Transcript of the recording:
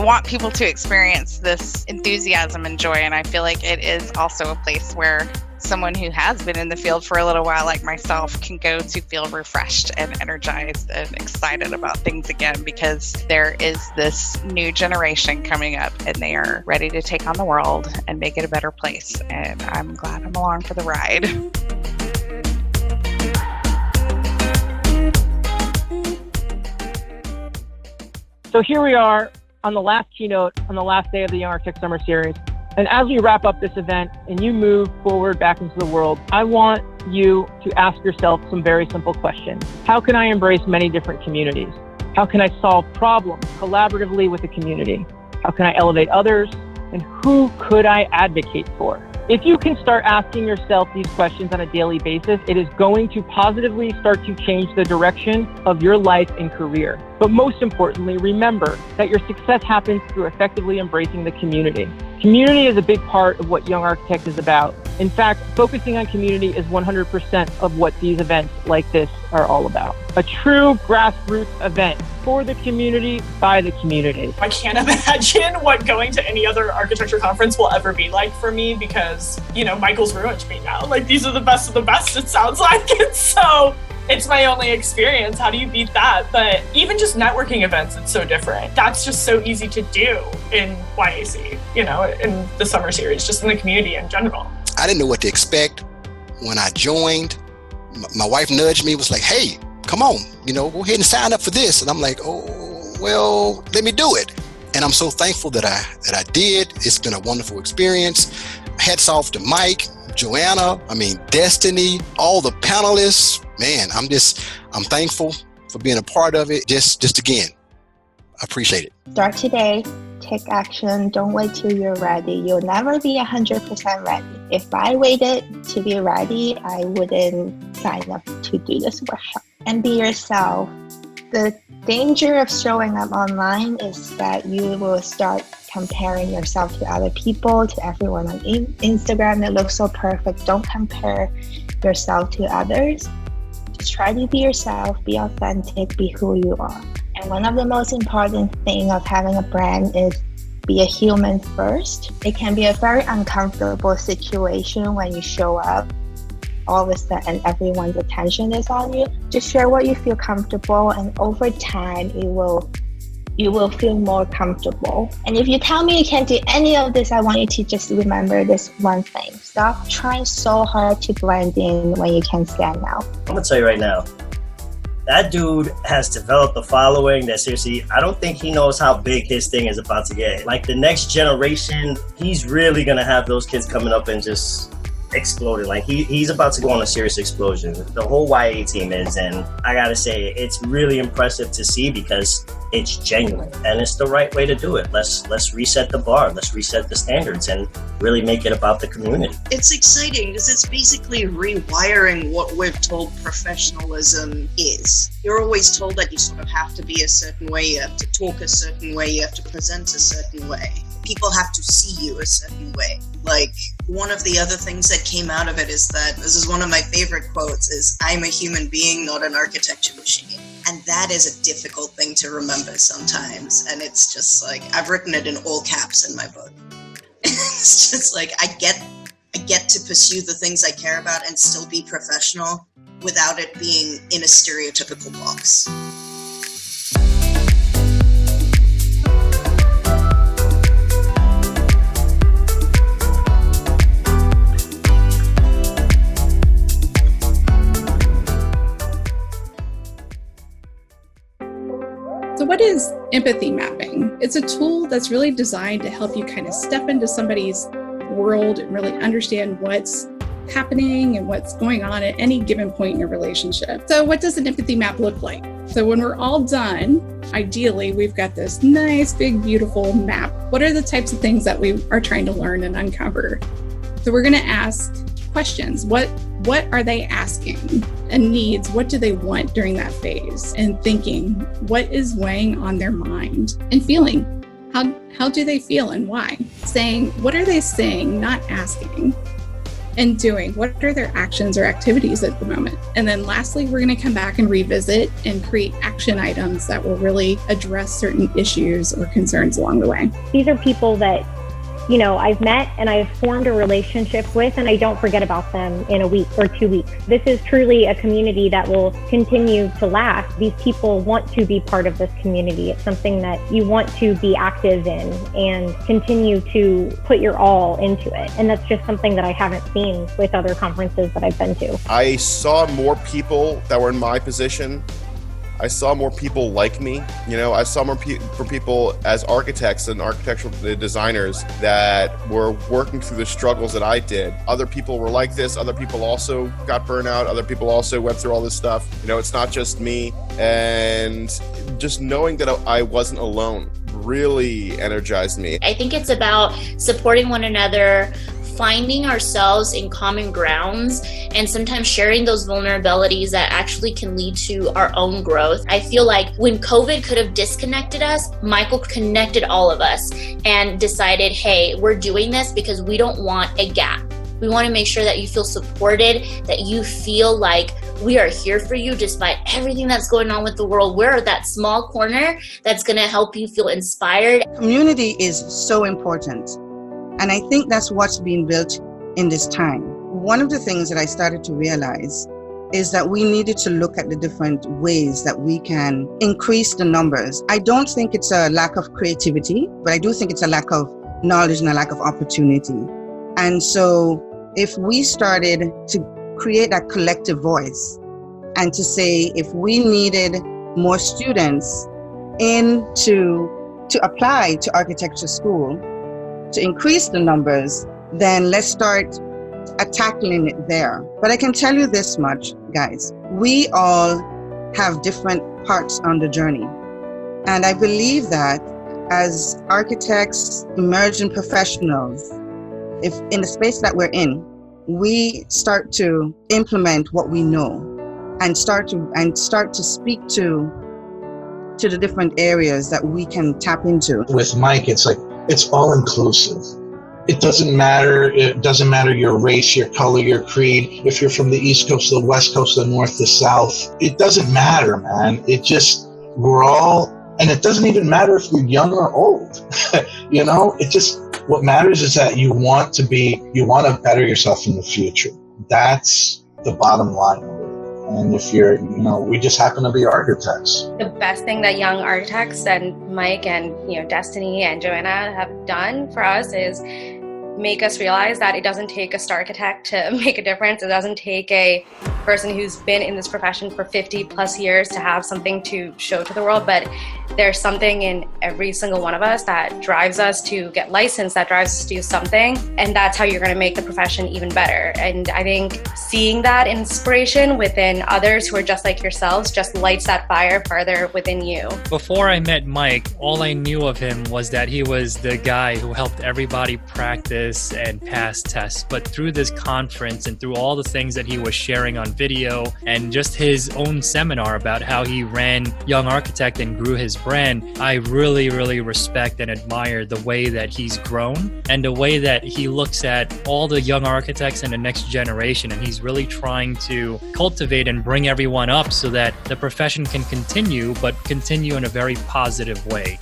want people to experience this enthusiasm and joy. And I feel like it is also a place where someone who has been in the field for a little while, like myself, can go to feel refreshed and energized and excited about things again, because there is this new generation coming up and they are ready to take on the world and make it a better place. And I'm glad I'm along for the ride. So here we are on the last keynote, on the last day of the Young Architect Summer Series. And as we wrap up this event and you move forward back into the world, I want you to ask yourself some very simple questions. How can I embrace many different communities? How can I solve problems collaboratively with the community? How can I elevate others? And who could I advocate for? If you can start asking yourself these questions on a daily basis, it is going to positively start to change the direction of your life and career. But most importantly, remember that your success happens through effectively embracing the community. Community is a big part of what Young Architect is about. In fact, focusing on community is 100% of what these events like this are all about. A true grassroots event for the community, by the community. I can't imagine what going to any other architecture conference will ever be like for me because, Michael's ruined me now. Like, these are the best of the best, it sounds like. And so it's my only experience. How do you beat that? But even just networking events, it's so different. That's just so easy to do in YAC, in the summer series, just in the community in general. I didn't know what to expect when I joined. My wife nudged me, was like, hey, come on, go ahead and sign up for this. And I'm like, oh, well, let me do it. And I'm so thankful that I did. It's been a wonderful experience. Hats off to Mike, Joanna, Destiny, all the panelists. Man, I'm thankful for being a part of it. Just again, I appreciate it. Start today, take action. Don't wait till you're ready. You'll never be 100% ready. If I waited to be ready, I wouldn't sign up to do this workshop. And be yourself. The danger of showing up online is that you will start comparing yourself to other people, to everyone on Instagram that looks so perfect. Don't compare yourself to others. Just try to be yourself, be authentic, be who you are. And one of the most important things of having a brand is be a human first. It can be a very uncomfortable situation when you show up. All of a sudden, everyone's attention is on you. Just share what you feel comfortable, and over time, you will feel more comfortable. And if you tell me you can't do any of this, I want you to just remember this one thing. Stop trying so hard to blend in when you can stand out. I'm gonna tell you right now, that dude has developed a following that seriously, I don't think he knows how big his thing is about to get. Like the next generation, he's really gonna have those kids coming up and just exploding. Like he's about to go on a serious explosion. The whole YA team is, and I gotta say, it's really impressive to see because it's genuine and it's the right way to do it. Let's reset the bar, let's reset the standards and really make it about the community. It's exciting because it's basically rewiring what we're told professionalism is. You're always told that you sort of have to be a certain way, you have to talk a certain way, you have to present a certain way. People have to see you a certain way. Like, one of the other things that came out of it is that, this is one of my favorite quotes, is, I'm a human being, not an architecture machine. And that is a difficult thing to remember sometimes. And it's just like, I've written it in all caps in my book. It's just like, I get to pursue the things I care about and still be professional without it being in a stereotypical box. So what is empathy mapping? It's a tool that's really designed to help you kind of step into somebody's world and really understand what's happening and what's going on at any given point in your relationship. So what does an empathy map look like? So when we're all done, ideally, we've got this nice, big, beautiful map. What are the types of things that we are trying to learn and uncover? So we're going to ask questions. What are they asking? And needs, what do they want during that phase? And thinking, what is weighing on their mind? And feeling, how do they feel and why? Saying, what are they saying, not asking? and doing? What are their actions or activities at the moment? And then lastly, we're going to come back and revisit and create action items that will really address certain issues or concerns along the way. These are people that, you know, I've met and I've formed a relationship with, and I don't forget about them in a week or 2 weeks. This is truly a community that will continue to last. These people want to be part of this community. It's something that you want to be active in and continue to put your all into it. And that's just something that I haven't seen with other conferences that I've been to. I saw more people that were in my position. I saw more people like me. You know, I saw more people as architects and architectural designers that were working through the struggles that I did. Other people were like this. Other people also got burnout. Other people also went through all this stuff. You know, it's not just me. And just knowing that I wasn't alone really energized me. I think it's about supporting one another, finding ourselves in common grounds, and sometimes sharing those vulnerabilities that actually can lead to our own growth. I feel like when COVID could have disconnected us, Michael connected all of us and decided, hey, we're doing this because we don't want a gap. We want to make sure that you feel supported, that you feel like we are here for you despite everything that's going on with the world. We're that small corner that's going to help you feel inspired. Community is so important. And I think that's what's being built in this time. One of the things that I started to realize is that we needed to look at the different ways that we can increase the numbers. I don't think it's a lack of creativity, but I do think it's a lack of knowledge and a lack of opportunity. And so if we started to create that collective voice and to say, if we needed more students to apply to architecture school, to increase the numbers, then let's start tackling it there. But I can tell you this much, guys, we all have different parts on the journey. And I believe that as architects, emerging professionals, if in the space that we're in, we start to implement what we know and start to speak to the different areas that we can tap into. With Mike, it's like, it's all inclusive. It doesn't matter. It doesn't matter your race, your color, your creed. If you're from the East Coast, the West Coast, the North, the South, it doesn't matter, man. It just, we're all, and it doesn't even matter if you're young or old. You know, it just, what matters is that you want to better yourself in the future. That's the bottom line. And if you're, you know, we just happen to be architects. The best thing that young architects and Mike and, you know, Destiny and Joanna have done for us is make us realize that it doesn't take a star architect to make a difference. It doesn't take a person who's been in this profession for 50 plus years to have something to show to the world, but there's something in every single one of us that drives us to get licensed, that drives us to do something, and that's how you're going to make the profession even better. And I think seeing that inspiration within others who are just like yourselves just lights that fire further within you. Before I met Mike, all I knew of him was that he was the guy who helped everybody practice and pass tests. But through this conference and through all the things that he was sharing on video and just his own seminar about how he ran Young Architect and grew his brand, I really, really respect and admire the way that he's grown and the way that he looks at all the young architects in the next generation. And he's really trying to cultivate and bring everyone up so that the profession can continue, but continue in a very positive way.